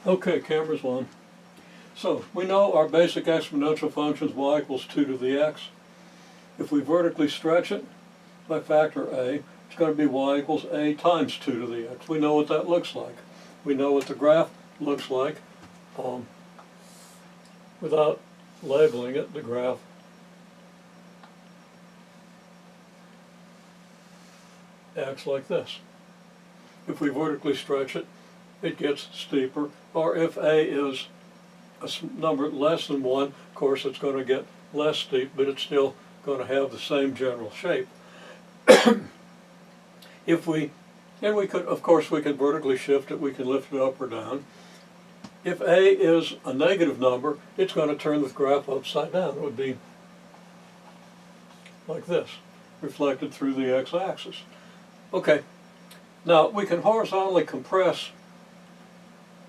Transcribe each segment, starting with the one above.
Okay, camera's on. So we know our basic exponential function is y equals 2 to the x. If we vertically stretch it by factor a, it's going to be y equals a times 2 to the x. We know what that looks like. We know what the graph looks like. Without labeling it, the graph acts like this. If we vertically stretch it, it gets steeper, or if a is a number less than 1, of course it's going to get less steep, but it's still going to have the same general shape. And we could, of course, we can vertically shift it, we can lift it up or down. If a is a negative number, it's going to turn the graph upside down. It would be like this, reflected through the x-axis. Okay, now we can horizontally compress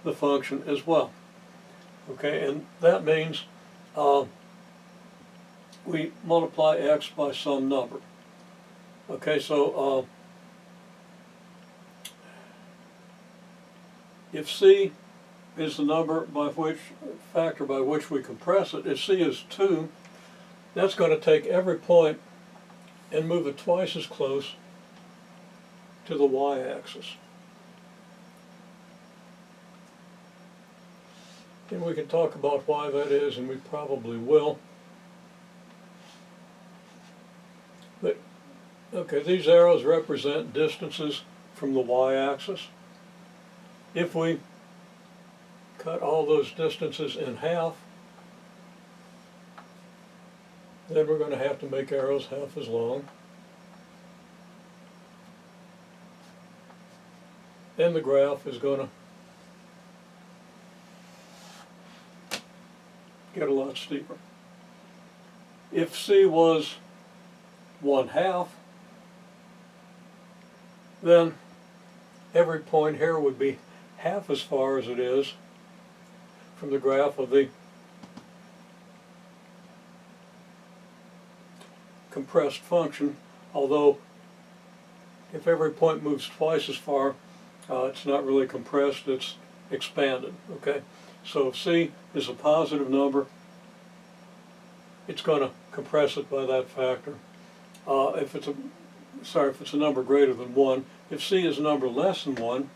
the function as well. Okay, and that means we multiply x by some number. Okay, so if c is the number factor by which we compress it, if c is 2, that's going to take every point and move it twice as close to the y-axis. And we can talk about why that is, and we probably will. But, okay, these arrows represent distances from the y-axis. If we cut all those distances in half, then we're going to have to make arrows half as long. And the graph is going to get a lot steeper. If c was 1/2, then every point here would be half as far as it is from the graph of the compressed function, although if every point moves twice as far, it's not really compressed, it's expanded. Okay, so if c is a positive number, it's going to compress it by that factor. If it's a number greater than 1, if c is a number less than 1,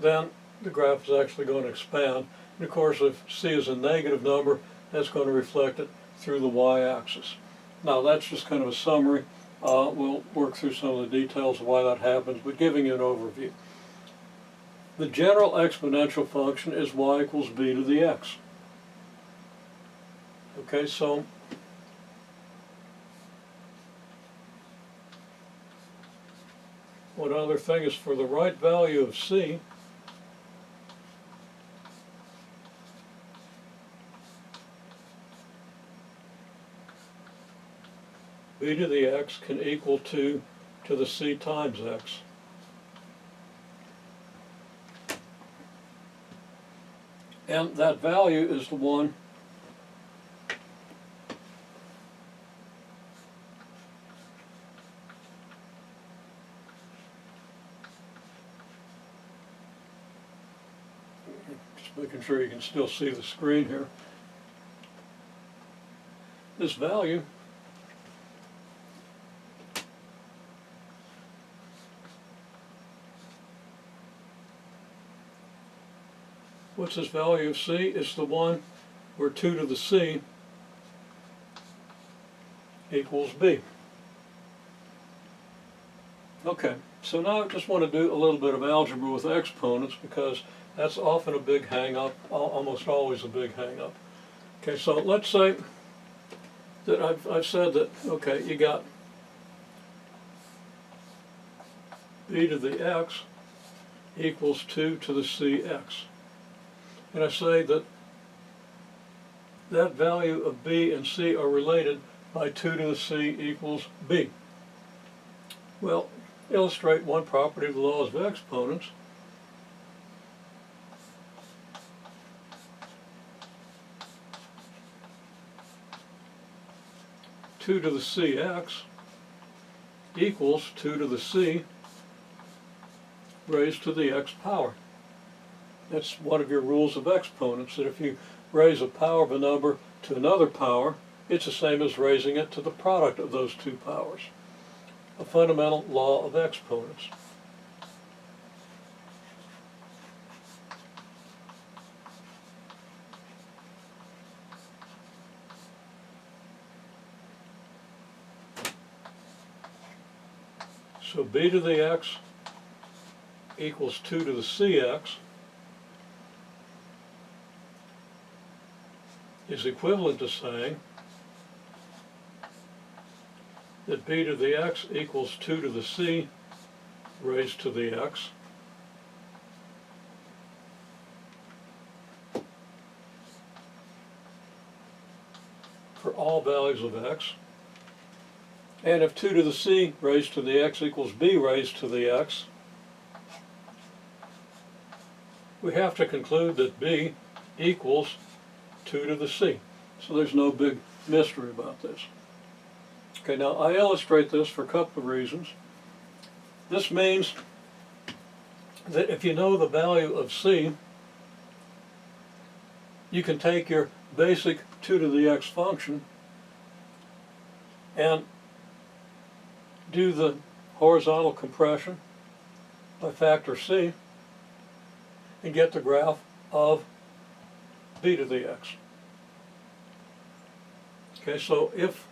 then the graph is actually going to expand. And of course, if c is a negative number, that's going to reflect it through the y-axis. Now that's just kind of a summary. We'll work through some of the details of why that happens, but giving you an overview. The general exponential function is y equals b to the x. Okay, so one other thing is, for the right value of c, b to the x can equal 2 to the c times x. And that value is the one just making sure you can still see the screen here. This value what's this value of c? It's the one where 2 to the c equals b. Okay, so now I just want to do a little bit of algebra with exponents, because that's often a big hang-up, almost always a big hang-up. Okay, so let's say that I've said that, okay, you got b to the x equals 2 to the cx. And I say that that value of b and c are related by 2 to the c equals b. Well, illustrate one property of the laws of exponents. Two to the cx equals 2 to the c raised to the x power. That's one of your rules of exponents, that if you raise a power of a number to another power, it's the same as raising it to the product of those two powers. A fundamental law of exponents. So b to the x equals 2 to the cx is equivalent to saying that b to the x equals 2 to the c raised to the x for all values of x. And if 2 to the c raised to the x equals b raised to the x, we have to conclude that b equals 2 to the c. So there's no big mystery about this. Okay, now I illustrate this for a couple of reasons. This means that if you know the value of c, you can take your basic 2 to the x function and do the horizontal compression by factor c and get the graph of b to the x. Okay, so if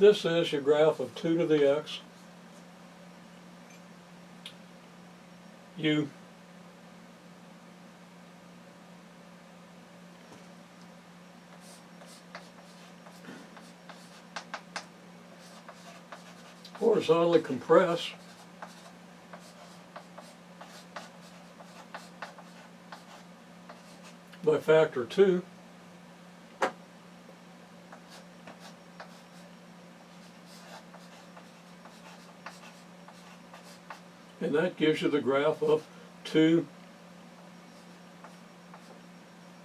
this is your graph of 2 to the x, you horizontally compress by factor 2, and that gives you the graph of 2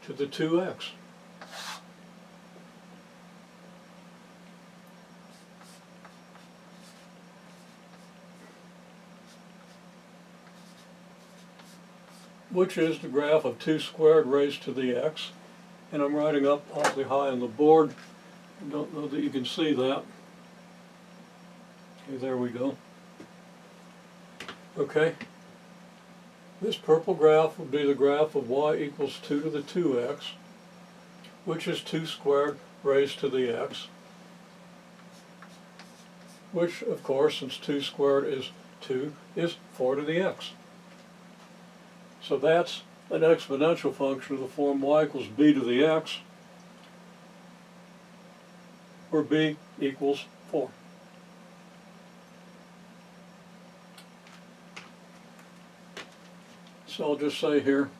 to the 2x. Which is the graph of 2 squared raised to the x. And I'm writing up awfully high on the board. I don't know that you can see that. Okay, there we go. Okay. This purple graph would be the graph of y equals 2 to the 2x, which is 2 squared raised to the x, which, of course, since 2 squared is 2, is 4 to the x. So that's an exponential function of the form y equals b to the x, where b equals 4. So I'll just say here,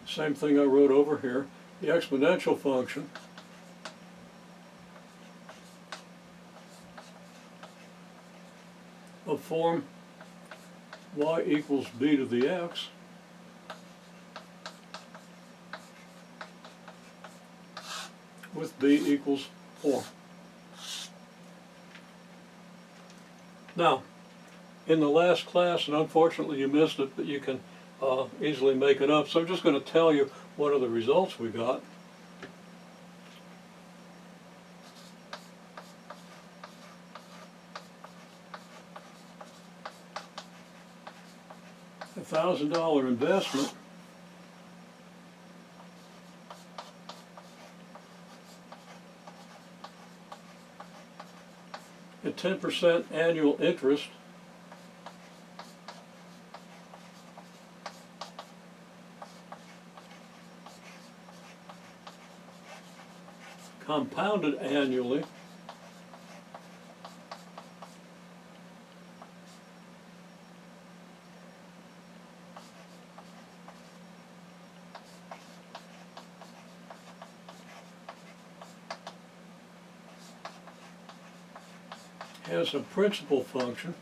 same thing I wrote over here, the exponential function of form y equals b to the x with b equals 4. Now, in the last class, and unfortunately you missed it, but you can easily make it up, so I'm just going to tell you what are the results we got. $1,000 investment at 10% annual interest compounded annually has a principal function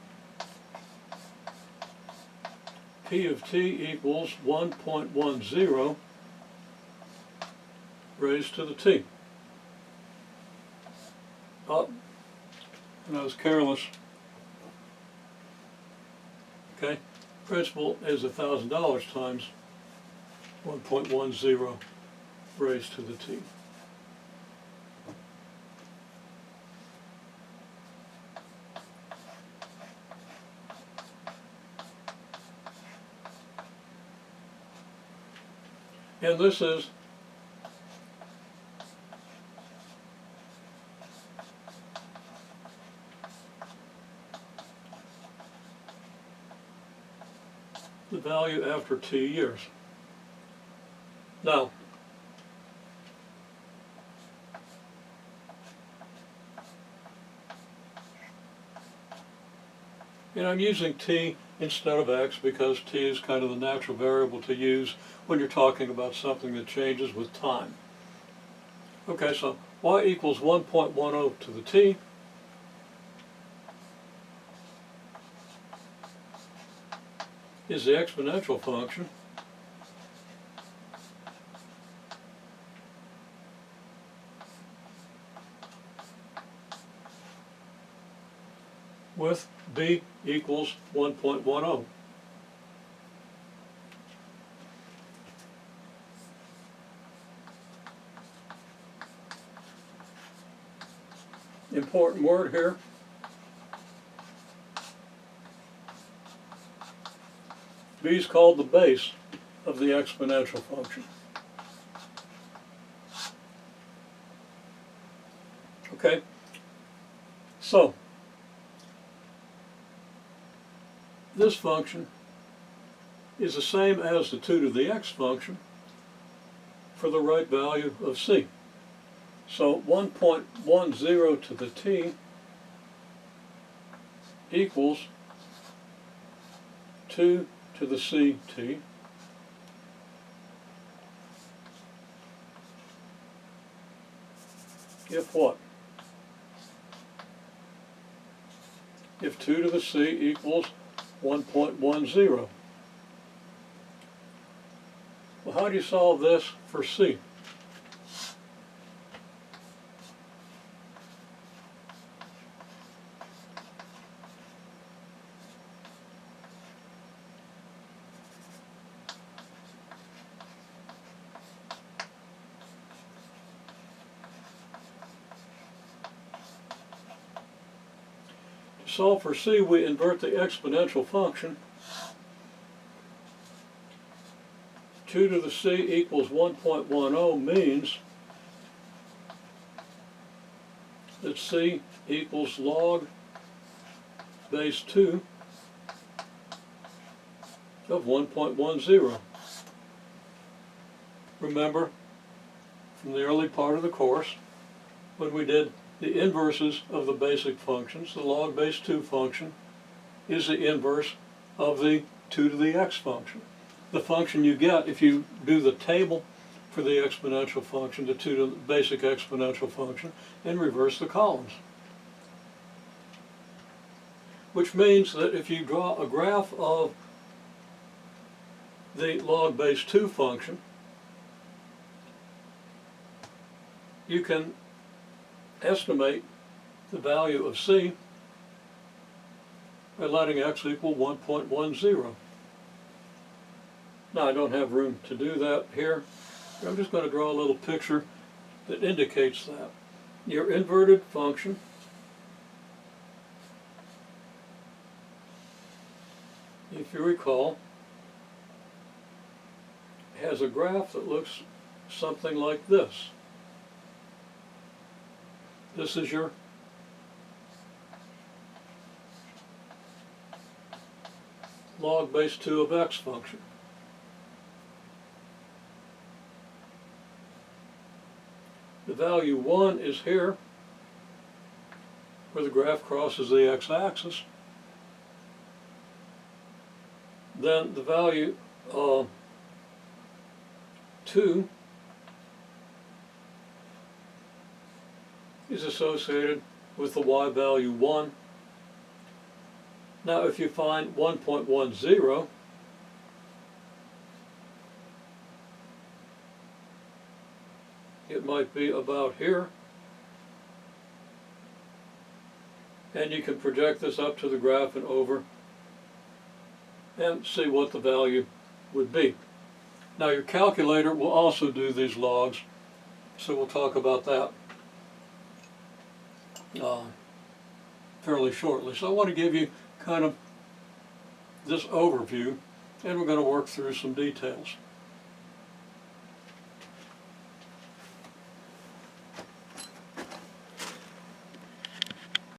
P of t equals 1.10 raised to the t. Oh, and I was careless. Okay, principal is $1,000 times 1.10 raised to the t. And this is the value after t years. Now, and I'm using t instead of x because t is kind of the natural variable to use when you're talking about something that changes with time. Okay, so y equals 1.10 to the t. Is the exponential function with b equals 1.10. Important word here. B is called the base of the exponential function. Okay, so this function is the same as the 2 to the x function for the right value of c. So 1.10 to the t equals 2 to the ct if what? If 2 to the c equals 1.10. Well, how do you solve this for c? To solve for c, we invert the exponential function. 2 to the c equals 1.10 means that c equals log base 2 of 1.10. Remember from the early part of the course when we did the inverses of the basic functions, the log base 2 function is the inverse of the 2 to the x function. The function you get if you do the table for the exponential function, the 2 to the basic exponential function, and reverse the columns. Which means that if you draw a graph of the log base 2 function, you can estimate the value of c by letting x equal 1.10. Now I don't have room to do that here. I'm just going to draw a little picture that indicates that. Your inverted function if you recall, has a graph that looks something like this. This is your log base 2 of x function. The value 1 is here, where the graph crosses the x-axis. Then the value 2 is associated with the y value 1. Now if you find 1.10, point might be about here. And you can project this up to the graph and over and see what the value would be. Now your calculator will also do these logs, so we'll talk about that fairly shortly. So I want to give you kind of this overview, and we're going to work through some details.